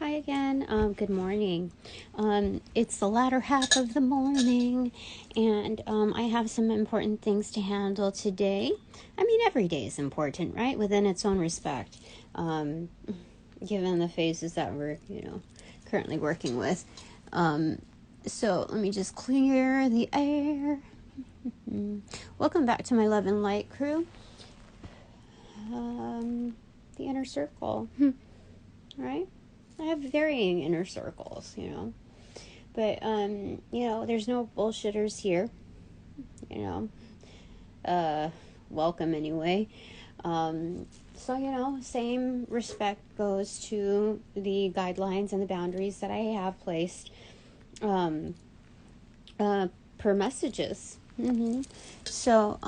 Hi again. Good morning. It's the latter half of the morning, and I have some important things to handle today. I mean, every day is important, right? Within its own respect, given the phases that we're, currently working with. So let me just clear the air. Welcome back to my Love and Light crew. The inner circle, right? I have varying inner circles, but, there's no bullshitters here, welcome anyway. So, same respect goes to the guidelines and the boundaries that I have placed, per messages. So,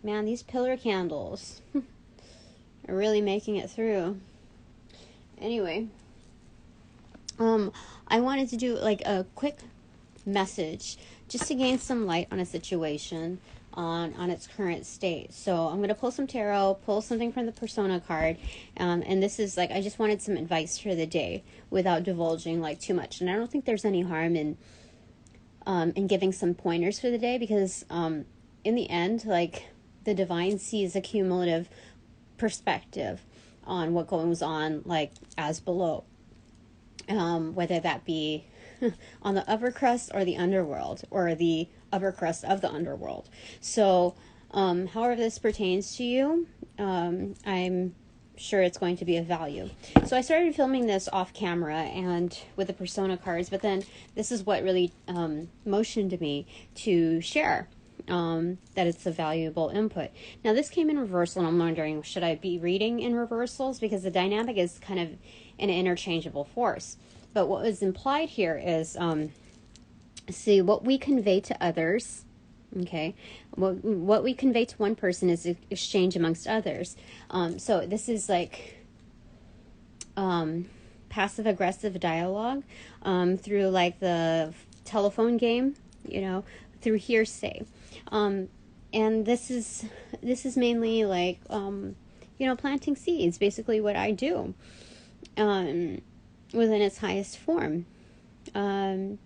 man, these pillar candles are really making it through. Anyway, I wanted to do like a quick message just to gain some light on a situation on its current state. So I'm going to pull some tarot, pull something from the persona card, and this is like, I just wanted some advice for the day without divulging like too much. And I don't think there's any harm in giving some pointers for the day, because in the end, like, the divine sees a cumulative perspective on what goes on, like, as below, whether that be on the upper crust or the underworld, or the upper crust of the underworld. So however this pertains to you, I'm sure it's going to be of value. So I started filming this off camera and with the persona cards, but then this is what really motioned me to share that it's a valuable input. Now this came in reversal, and I'm wondering, should I be reading in reversals? Because the dynamic is kind of an interchangeable force. But what was implied here is, see, what we convey to others, okay, what we convey to one person is exchange amongst others. So this is like passive-aggressive dialogue through like the telephone game, through hearsay. And this is mainly like, planting seeds, basically what I do, within its highest form. And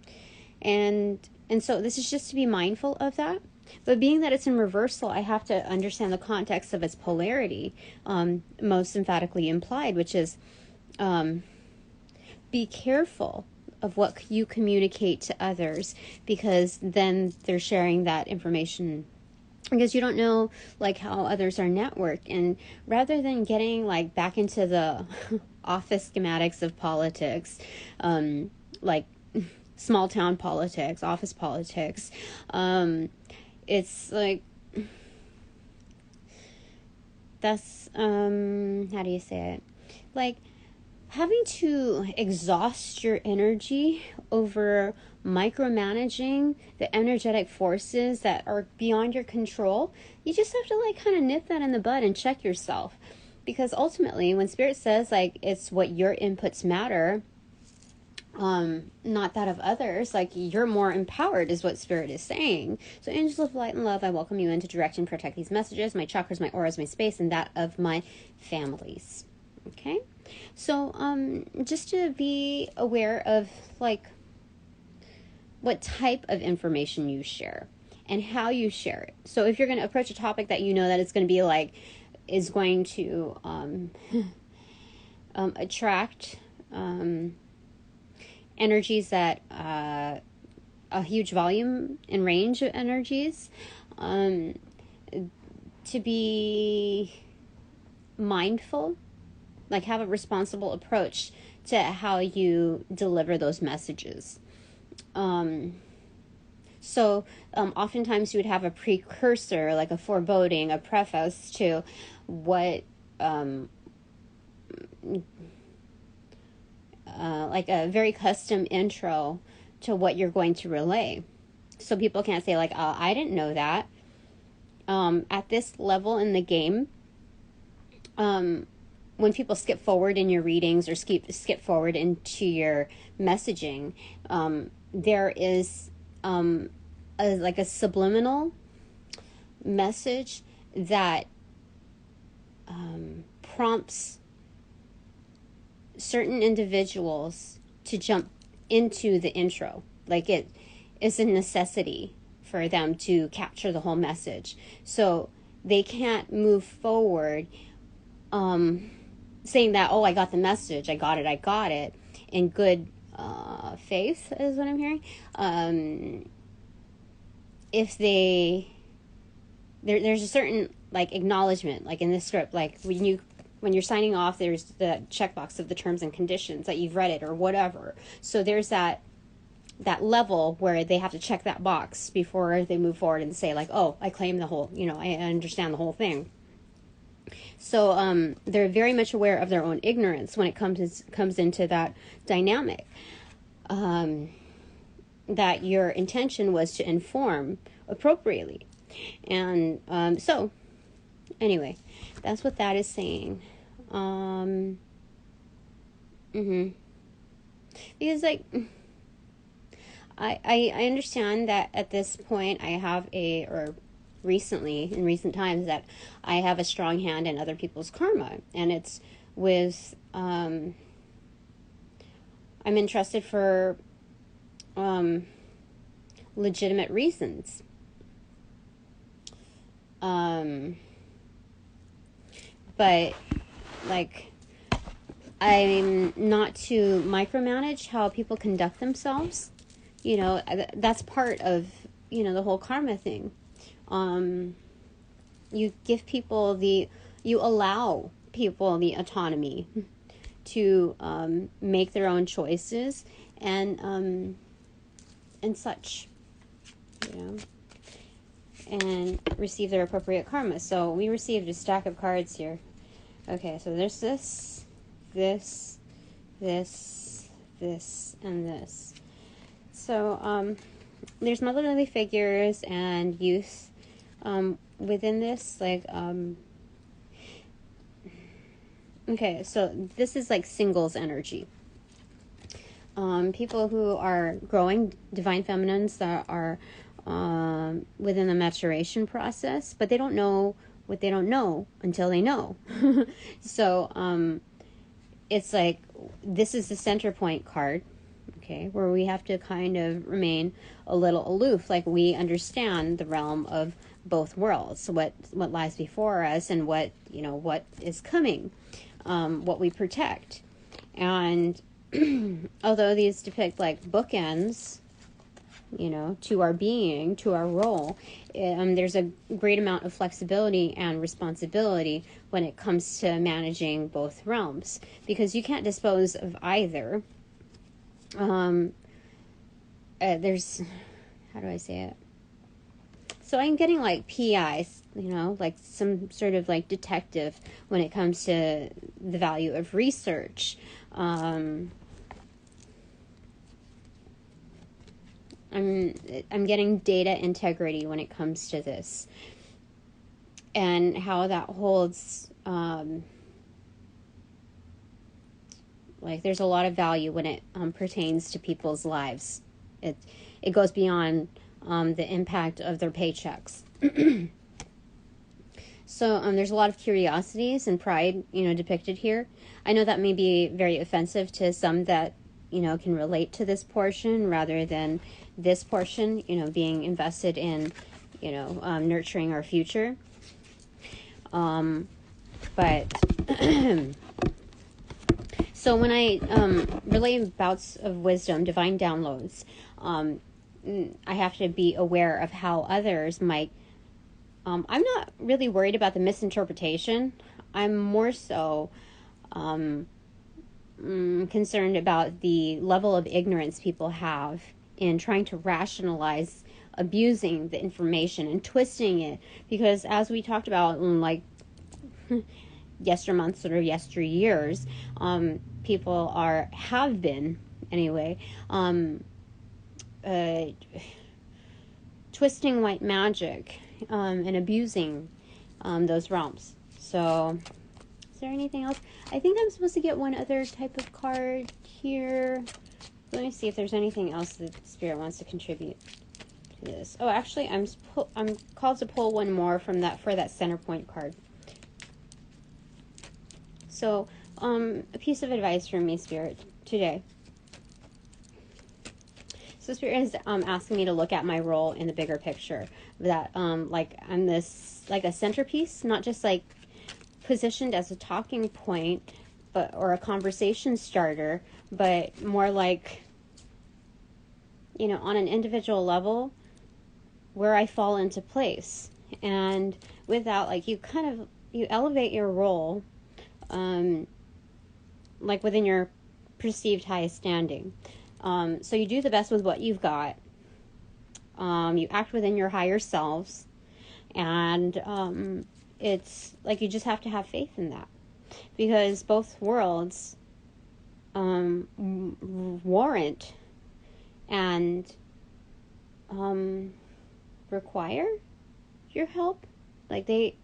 so this is just to be mindful of that. But being that it's in reversal, I have to understand the context of its polarity, most emphatically implied, which is, be careful of what you communicate to others, because then they're sharing that information, because you don't know like how others are networked. And rather than getting like back into the office schematics of politics, like small town politics, office politics, it's like, that's how do you say it, like having to exhaust your energy over micromanaging the energetic forces that are beyond your control. You just have to like kind of nip that in the bud and check yourself, because ultimately when Spirit says like it's what your inputs matter, not that of others, like you're more empowered is what Spirit is saying. So angels of light and love, I welcome you in to direct and protect these messages, my chakras, my auras, my space, and that of my families. Okay, so just to be aware of like what type of information you share and how you share it. So if you're going to approach a topic that you know that it's going to be like, is going to attract energies that a huge volume and range of energies, to be mindful, like have a responsible approach to how you deliver those messages. So oftentimes you would have a precursor, like a foreboding, a preface to what, like a very custom intro to what you're going to relay. So people can't say like, I didn't know that. At this level in the game, when people skip forward in your readings or skip forward into your messaging, there is like a subliminal message that prompts certain individuals to jump into the intro. Like, it is a necessity for them to capture the whole message. So they can't move forward saying that, oh, I got the message, I got it, in good faith, is what I'm hearing. If there's a certain, like, acknowledgement, like in this script, like when you're signing off, there's the checkbox of the terms and conditions that you've read it or whatever. So there's that level where they have to check that box before they move forward and say, like, oh, I claim the whole, I understand the whole thing. So they're very much aware of their own ignorance when it comes into that dynamic. That your intention was to inform appropriately. And so, anyway, that's what that is saying. Because, like, I understand that at this point I have in recent times, that I have a strong hand in other people's karma. And it's with, I'm entrusted for legitimate reasons. But, like, I'm not to micromanage how people conduct themselves. That's part of, the whole karma thing. You give people you allow people the autonomy to make their own choices and such, and receive their appropriate karma. So we received a stack of cards here. Okay, so there's this, and this. So there's motherly figures and youth within this, like, okay, so this is like singles energy. People who are growing, divine feminines that are within the maturation process, but they don't know what they don't know until they know. So it's like, this is the center point card, okay, where we have to kind of remain a little aloof, like we understand the realm of both worlds, what lies before us and what is coming, what we protect. And although these depict like bookends, to our being, to our role, there's a great amount of flexibility and responsibility when it comes to managing both realms, because you can't dispose of either. There's, how do I say it? So I'm getting like PIs, like some sort of like detective when it comes to the value of research. I'm getting data integrity when it comes to this, and how that holds, like, there's a lot of value when it pertains to people's lives. It goes beyond the impact of their paychecks. So there's a lot of curiosities and pride, depicted here. I know that may be very offensive to some that, can relate to this portion rather than this portion, being invested in, nurturing our future. But so when I relay bouts of wisdom, divine downloads, I have to be aware of how others might. I'm not really worried about the misinterpretation. I'm more so concerned about the level of ignorance people have in trying to rationalize abusing the information and twisting it. Because as we talked about in like yestermonths or yesteryears, people have been anyway, twisting white magic and abusing those realms. So is there anything else? I think I'm supposed to get one other type of card here. Let me see if there's anything else that Spirit wants to contribute to this. Oh, actually, I'm called to pull one more from that for that center point card. So, a piece of advice from me, Spirit, today. So Spirit is asking me to look at my role in the bigger picture. That like I'm this like a centerpiece, not just like positioned as a talking point, or a conversation starter, but more like, you know, on an individual level, where I fall into place. And with that, like you elevate your role, like within your perceived highest standing. So you do the best with what you've got. You act within your higher selves, and it's like you just have to have faith in that, because both worlds warrant and require your help. Like they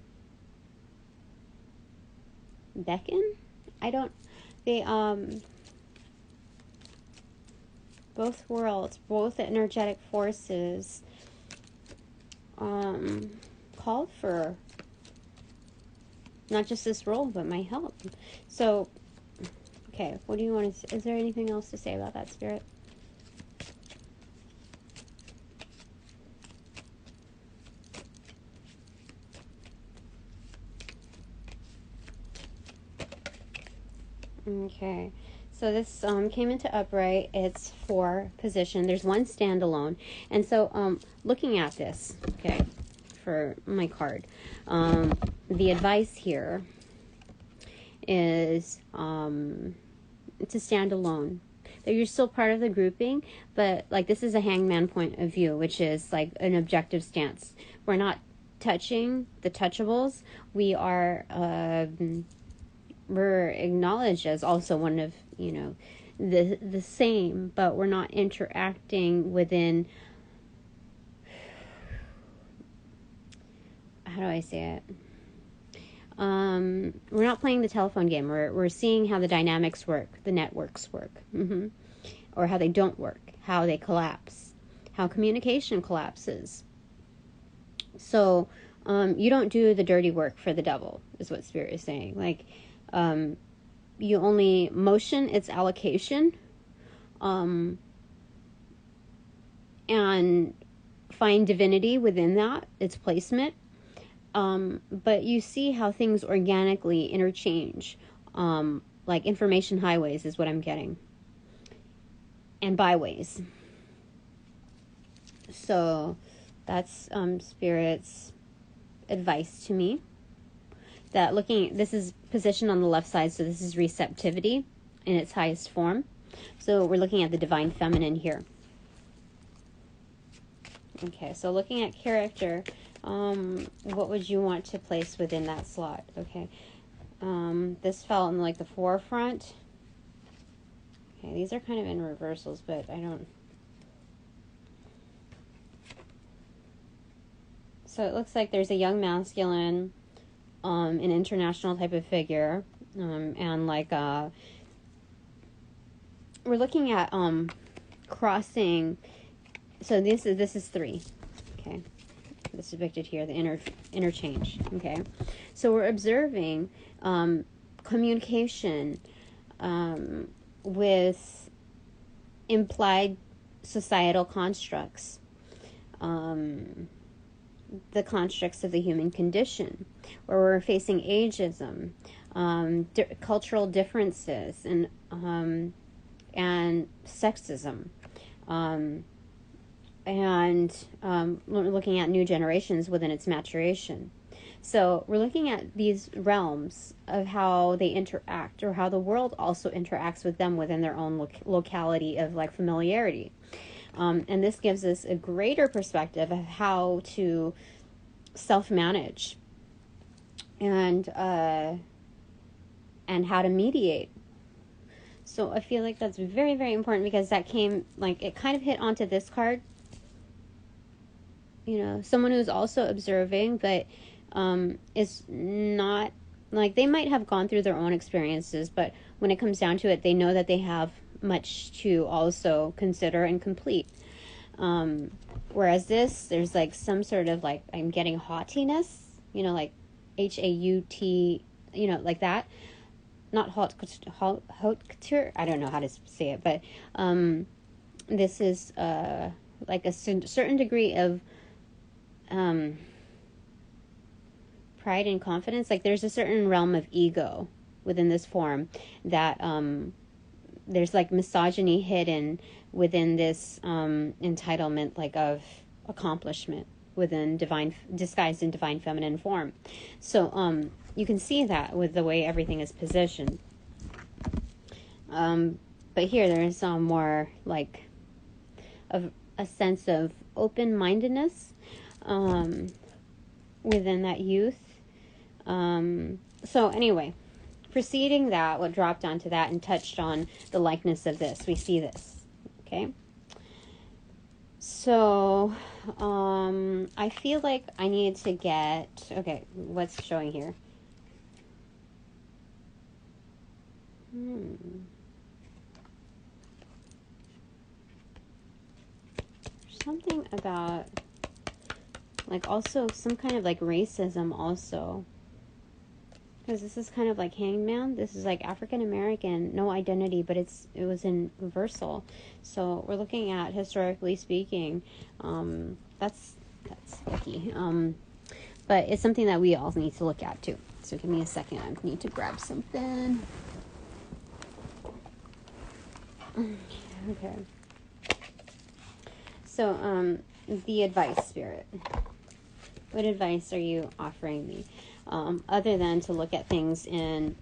beckon. Both worlds, both energetic forces call for not just this role, but my help. So, okay, what do you want to say? Is there anything else to say about that, Spirit? Okay, so this came into upright. It's 4 position. There's 1 standalone. And so looking at this, okay, for my card, the advice here is to stand alone. That you're still part of the grouping, but like this is a hangman point of view, which is like an objective stance. We're not touching the touchables. We're acknowledged as also one of, you know, the same, but we're not interacting within, how do I say it? We're not playing the telephone game. We're seeing how the dynamics work, the networks work, or how they don't work, how they collapse, how communication collapses. So you don't do the dirty work for the devil, is what Spirit is saying. Like, you only motion its allocation, and find divinity within that, its placement. But you see how things organically interchange, like information highways is what I'm getting, and byways. So that's Spirit's advice to me. That this is positioned on the left side, so this is receptivity in its highest form. So we're looking at the divine feminine here. Okay, so looking at character, what would you want to place within that slot? Okay, this fell in like the forefront. Okay, these are kind of in reversals, but I don't. So it looks like there's a young masculine, an international type of figure, and like we're looking at crossing. So this is 3. Okay, this is depicted here, the interchange. Okay, so we're observing communication with implied societal constructs, the constructs of the human condition, where we're facing ageism, cultural differences, and sexism, and we're looking at new generations within its maturation. So we're looking at these realms of how they interact, or how the world also interacts with them within their own locality of like familiarity. And this gives us a greater perspective of how to self-manage and how to mediate. So I feel like that's very, very important, because that came, like, it kind of hit onto this card. You know, someone who's also observing, but is not, like, they might have gone through their own experiences, but when it comes down to it, they know that they have much to also consider and complete. Whereas this, there's like some sort of like, I'm getting haughtiness, you know, like H-A-U-T, you know, like that. Not haute couture. I don't know how to say it, but this is like a certain degree of pride and confidence. Like there's a certain realm of ego within this form that there's like misogyny hidden within this entitlement, like of accomplishment within disguised in divine feminine form. So you can see that with the way everything is positioned. But here there's more like a sense of open-mindedness within that youth. So anyway, preceding that, what dropped onto that and touched on the likeness of this, we see this. Okay. So I feel like I need to get, okay, what's showing here? Something about, like, also some kind of, like, racism also. Because this is kind of like Hangman. This is like African American, no identity, but it was in reversal. So we're looking at, historically speaking, that's icky. But it's something that we all need to look at too. So give me a second. I need to grab something. Okay. So the advice, Spirit. What advice are you offering me? Other than to look at things in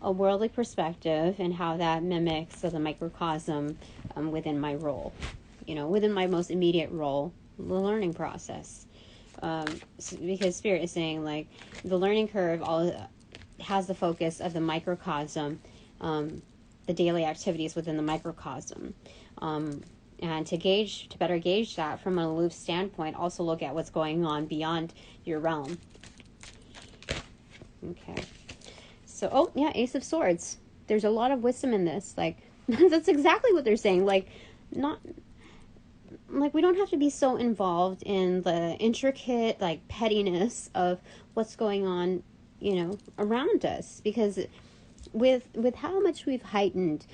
a worldly perspective and how that mimics the microcosm within my role, you know, within my most immediate role, the learning process. Because Spirit is saying, like, the learning curve has the focus of the microcosm, the daily activities within the microcosm. And to better gauge that from an aloof standpoint, also look at what's going on beyond your realm. Okay. So, oh, yeah, Ace of Swords. There's a lot of wisdom in this. Like, that's exactly what they're saying. Like, we don't have to be so involved in the intricate, like, pettiness of what's going on, you know, around us. Because with how much we've heightened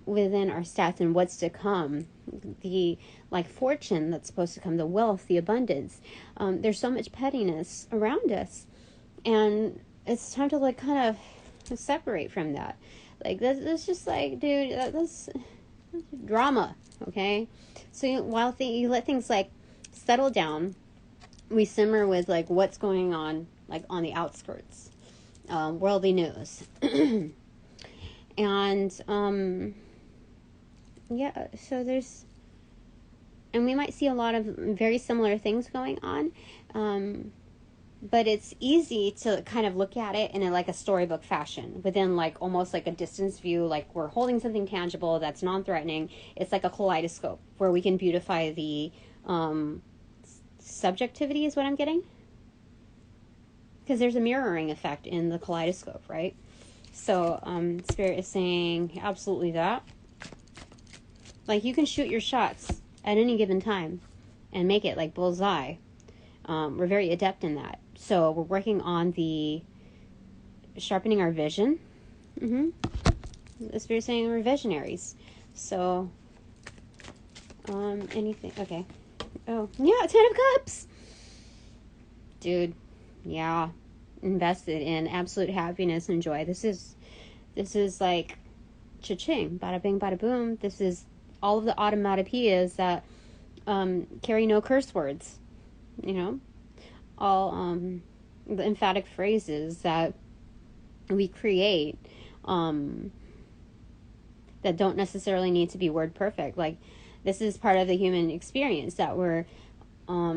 within our stats and what's to come, the, like, fortune that's supposed to come, the wealth, the abundance, there's so much pettiness around us. And it's time to, like, kind of separate from that. Like, that's just like, dude, that's drama, okay? So while you let things, like, settle down, we simmer with, like, what's going on, like, on the outskirts, worldly news. And yeah, so and we might see a lot of very similar things going on, but it's easy to kind of look at it in like a storybook fashion, within, like, almost like a distance view, like we're holding something tangible that's non-threatening. It's like a kaleidoscope where we can beautify the subjectivity, is what I'm getting, because there's a mirroring effect in the kaleidoscope, right? So Spirit is saying absolutely that. Like, you can shoot your shots at any given time and make it like bullseye. We're very adept in that. So we're working on the sharpening our vision. The Spirit saying we're visionaries. So anything. Okay. Oh, yeah, 10 of Cups. Dude, yeah. Invested in absolute happiness and joy. This is like cha-ching, bada bing, bada boom. This is all of the automatopoeias that carry no curse words, you know, all the emphatic phrases that we create that don't necessarily need to be word perfect. Like, this is part of the human experience that we're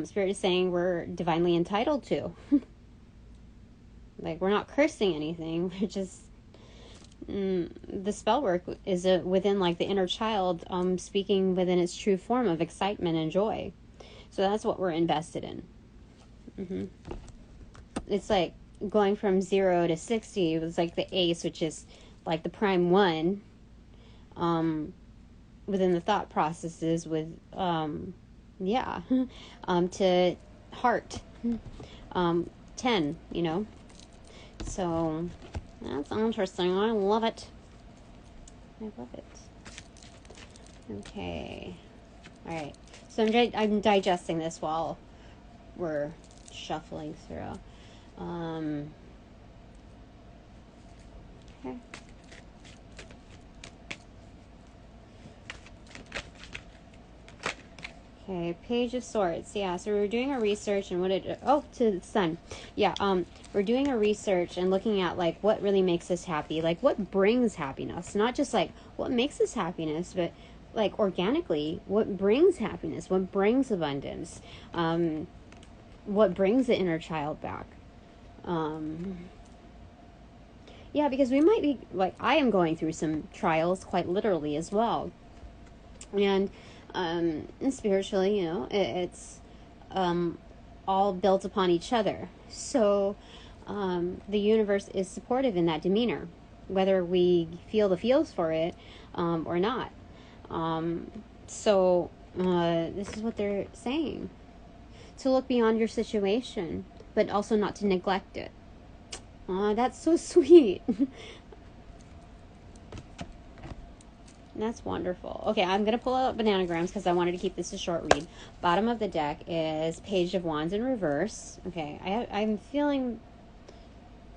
Spirit is saying we're divinely entitled to. Like, we're not cursing anything. We're just the spell work is within, like, the inner child speaking within its true form of excitement and joy. So that's what we're invested in. It's like going from 0 to 60. It was like the ace, which is like the prime one within the thought processes with yeah, to heart, 10, you know. So that's interesting. I love it. I love it. Okay. All right. So I'm digesting this while we're shuffling through. Okay. Okay, Page of Swords. Yeah, so we're doing a research and to the Sun. Yeah, we're doing a research and looking at like what really makes us happy, like what brings happiness, not just like what makes us happiness, but like organically, what brings happiness, what brings abundance, what brings the inner child back. Yeah, because we might be like I am going through some trials quite literally as well, and spiritually, you know, it's all built upon each other. So the universe is supportive in that demeanor, whether we feel the feels for it or not. So this is what they're saying: to look beyond your situation, but also not to neglect it. That's so sweet. That's wonderful. Okay, I'm going to pull out bananagrams because I wanted to keep this a short read. Bottom of the deck is Page of Wands in reverse. Okay, I'm feeling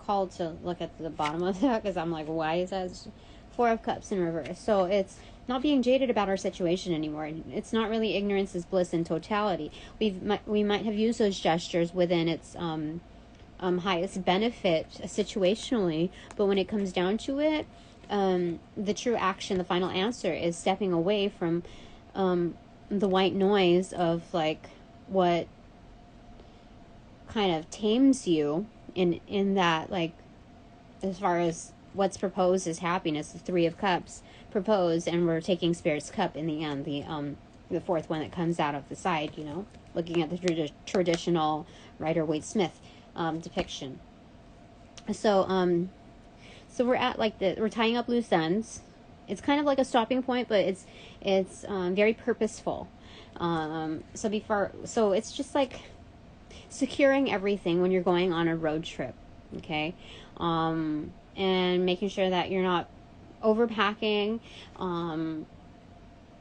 called to look at the bottom of that because I'm like, why is that Four of Cups in reverse? So it's not being jaded about our situation anymore. It's not really ignorance is bliss in totality. We might have used those gestures within its highest benefit situationally, but when it comes down to it, the true action, the final answer is stepping away from the white noise of like what kind of tames you in that, like, as far as what's proposed as happiness, the Three of Cups proposed, and we're taking Spirit's cup in the end, the fourth one that comes out of the side, you know, looking at the traditional Rider-Waite-Smith depiction. So we're at like we're tying up loose ends. It's kind of like a stopping point, but it's very purposeful. So it's just like securing everything when you're going on a road trip, okay, and making sure that you're not overpacking,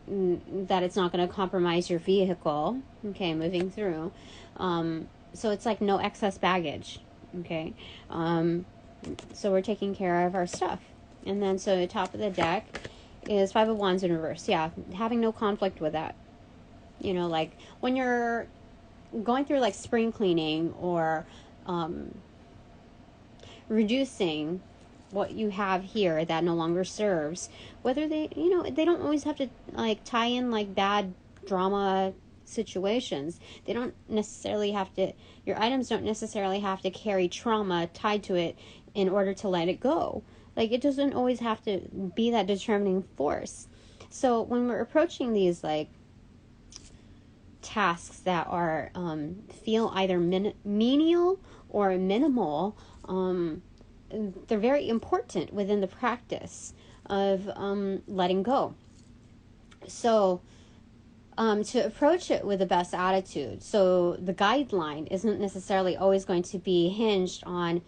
that it's not going to compromise your vehicle, okay, moving through. So it's like no excess baggage, okay. So we're taking care of our stuff. And then so the top of the deck is Five of Wands in reverse. Yeah, having no conflict with that. You know, like when you're going through like spring cleaning or reducing what you have here that no longer serves, whether they, you know, they don't always have to like tie in like bad drama situations. They don't necessarily have to, your items don't necessarily have to carry trauma tied to it in order to let it go. Like, it doesn't always have to be that determining force. So when we're approaching these like tasks that are feel either menial or minimal, they're very important within the practice of letting go. So to approach it with the best attitude. So the guideline isn't necessarily always going to be hinged on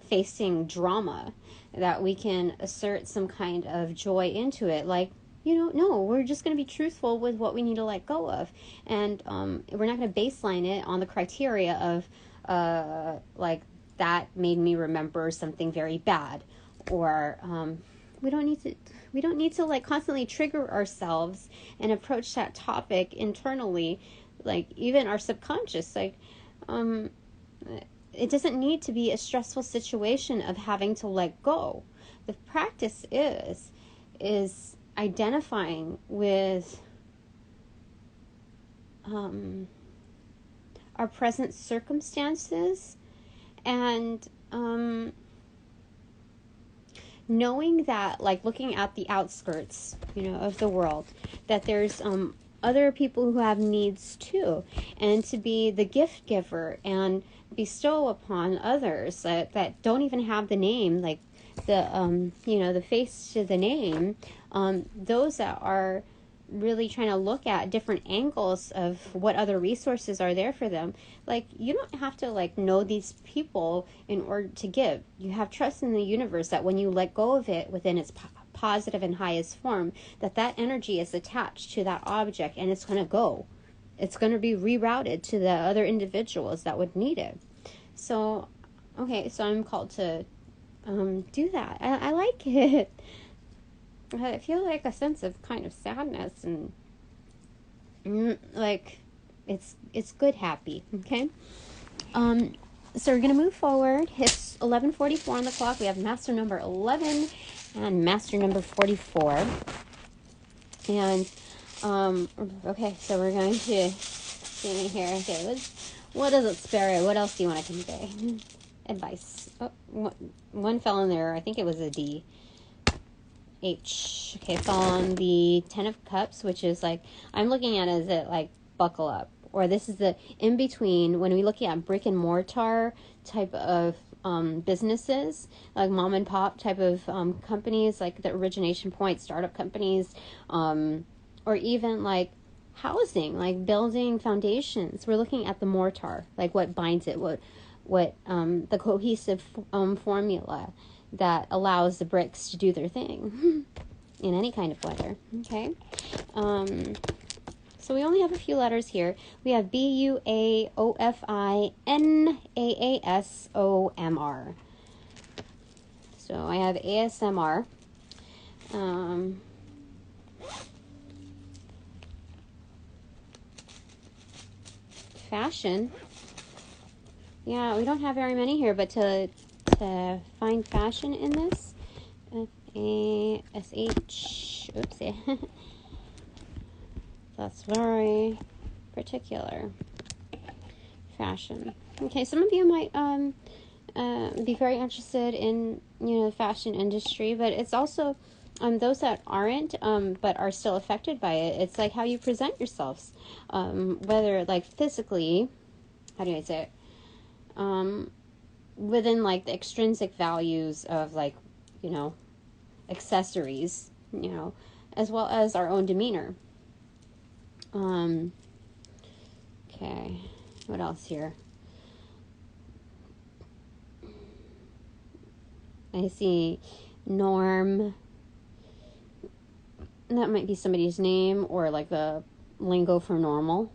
facing drama, that we can assert some kind of joy into it. Like, you know, no, we're just going to be truthful with what we need to let go of. And we're not going to baseline it on the criteria of like, that made me remember something very bad. Or we don't need to like constantly trigger ourselves and approach that topic internally, like even our subconscious. Like it doesn't need to be a stressful situation of having to let go. The practice is identifying with our present circumstances and knowing that, like, looking at the outskirts, you know, of the world, that there's other people who have needs too, and to be the gift giver and bestow upon others that don't even have the name, like the you know, the face to the name, those that are really trying to look at different angles of what other resources are there for them. Like, you don't have to like know these people in order to give. You have trust in the universe that when you let go of it within its positive and highest form, that energy is attached to that object, and it's going to go. It's going to be rerouted to the other individuals that would need it. So, okay, so I'm called to do that. I like it. I feel like a sense of kind of sadness and like it's good happy. Okay. So we're gonna move forward. It's 11:44 on the clock. We have master number 11 and master number 44. And okay, so we're going to see here. Okay, what does it spare? What else do you want to convey? Advice. Oh, one fell in there. I think it was a D. H. Okay, fell on the 10 of Cups, which is like, I'm looking at it as it like buckle up. Or this is the in between when we look at brick and mortar type of businesses, like mom and pop type of companies, like the origination point startup companies, or even like housing, like building foundations. We're looking at the mortar, like what binds it, what the cohesive formula that allows the bricks to do their thing in any kind of weather. Okay. So we only have a few letters here. We have BUAOFINAASOMR. So I have ASMR. Fashion. Yeah, we don't have very many here, but to find fashion in this, FASH. Oopsie. That's very particular. Fashion. Okay, some of you might be very interested in the fashion industry, but it's also those that aren't but are still affected by it. It's like how you present yourselves, whether like physically, how do I say it, within like the extrinsic values of like accessories, as well as our own demeanor. Okay, what else here? I see norm. That might be somebody's name or like the lingo for normal.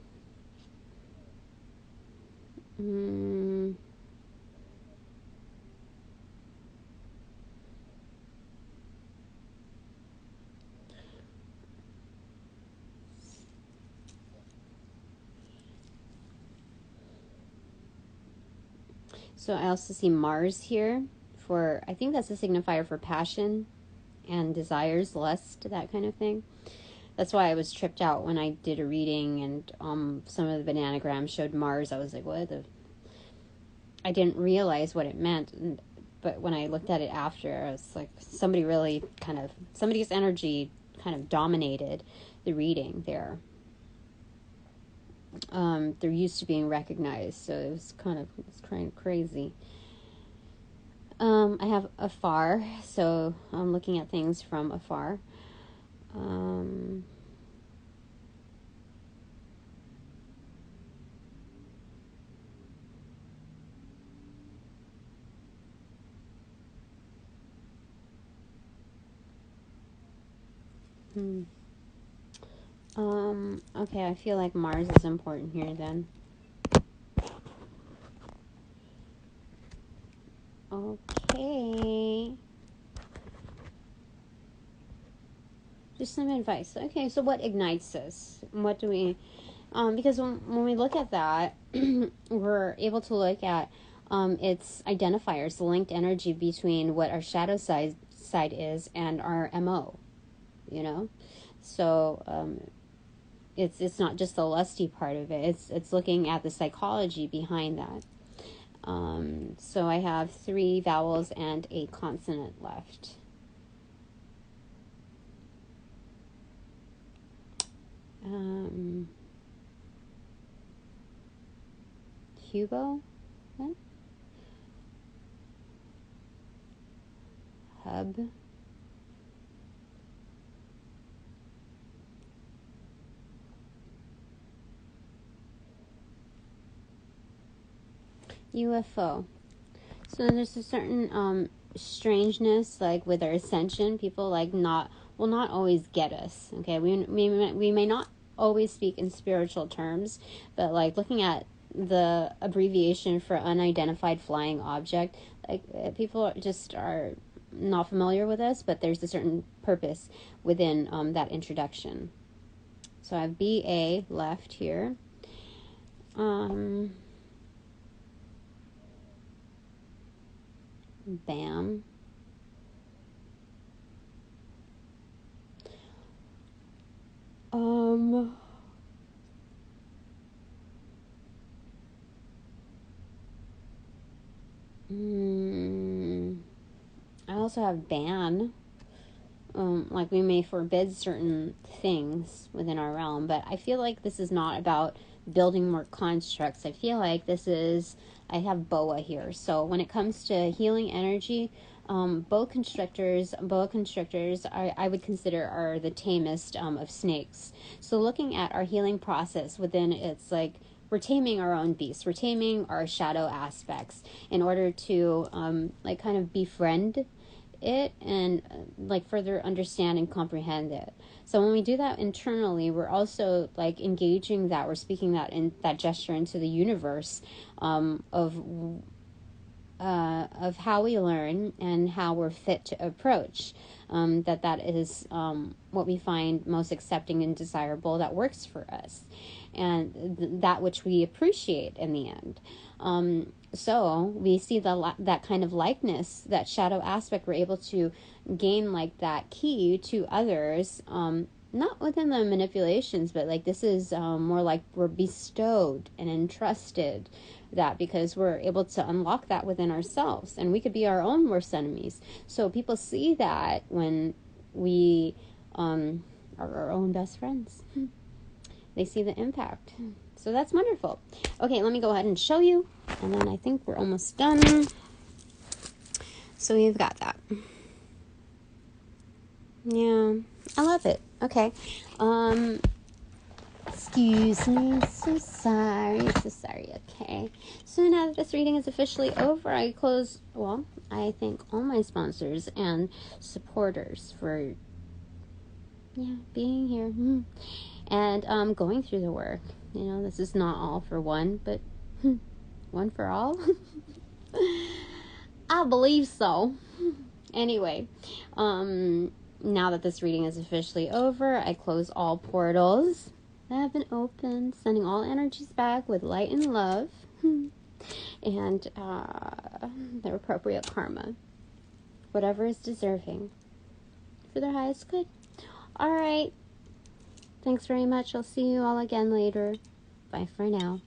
So I also see Mars here for, I think that's a signifier for passion and desires, lust, that kind of thing. That's why I was tripped out when I did a reading and some of the bananagrams showed Mars. I was like, what the? I didn't realize what it meant. But when I looked at it after, I was like, somebody's energy kind of dominated the reading there. They're used to being recognized, so it was kind of crazy. I have afar, so I'm looking at things from afar. Okay, I feel like Mars is important here then. Okay. Just some advice. Okay, so what ignites this? What do we... because when we look at that, we're able to look at its identifiers, the linked energy between what our shadow side is and our MO, So it's not just the lusty part of it. It's looking at the psychology behind that. So I have 3 vowels and a consonant left. Hugo? What? Hub? UFO. So there's a certain strangeness, like with our ascension. People like will not always get us. Okay, we may not always speak in spiritual terms, but like looking at the abbreviation for unidentified flying object, like people just are not familiar with us, but there's a certain purpose within that introduction. So I have BA left here. Bam. I also have ban. Like we may forbid certain things within our realm, but I feel like this is not about building more constructs. I feel like I have boa here. So when it comes to healing energy, boa constrictors I would consider are the tamest of snakes. So looking at our healing process within, it's like we're taming our own beasts. We're taming our shadow aspects in order to like kind of befriend it and like further understand and comprehend it. So when we do that internally, we're also like engaging that, we're speaking that in that gesture into the universe of how we learn and how we're fit to approach. That is what we find most accepting and desirable, that works for us, and that which we appreciate in the end. So we see that kind of likeness, that shadow aspect, we're able to gain like that key to others, not within the manipulations, but like this is more like we're bestowed and entrusted that, because we're able to unlock that within ourselves, and we could be our own worst enemies. So people see that when we are our own best friends. They see the impact. So that's wonderful. Okay, let me go ahead and show you, and then I think we're almost done. So we've got that. Yeah, I love it. Okay. Excuse me. So sorry. Okay. So now that this reading is officially over, I thank all my sponsors and supporters for being here. And going through the work. This is not all for one, but one for all. I believe so. Anyway, now that this reading is officially over, I close all portals that have been opened, sending all energies back with light and love, and their appropriate karma, whatever is deserving, for their highest good. All right. Thanks very much. I'll see you all again later. Bye for now.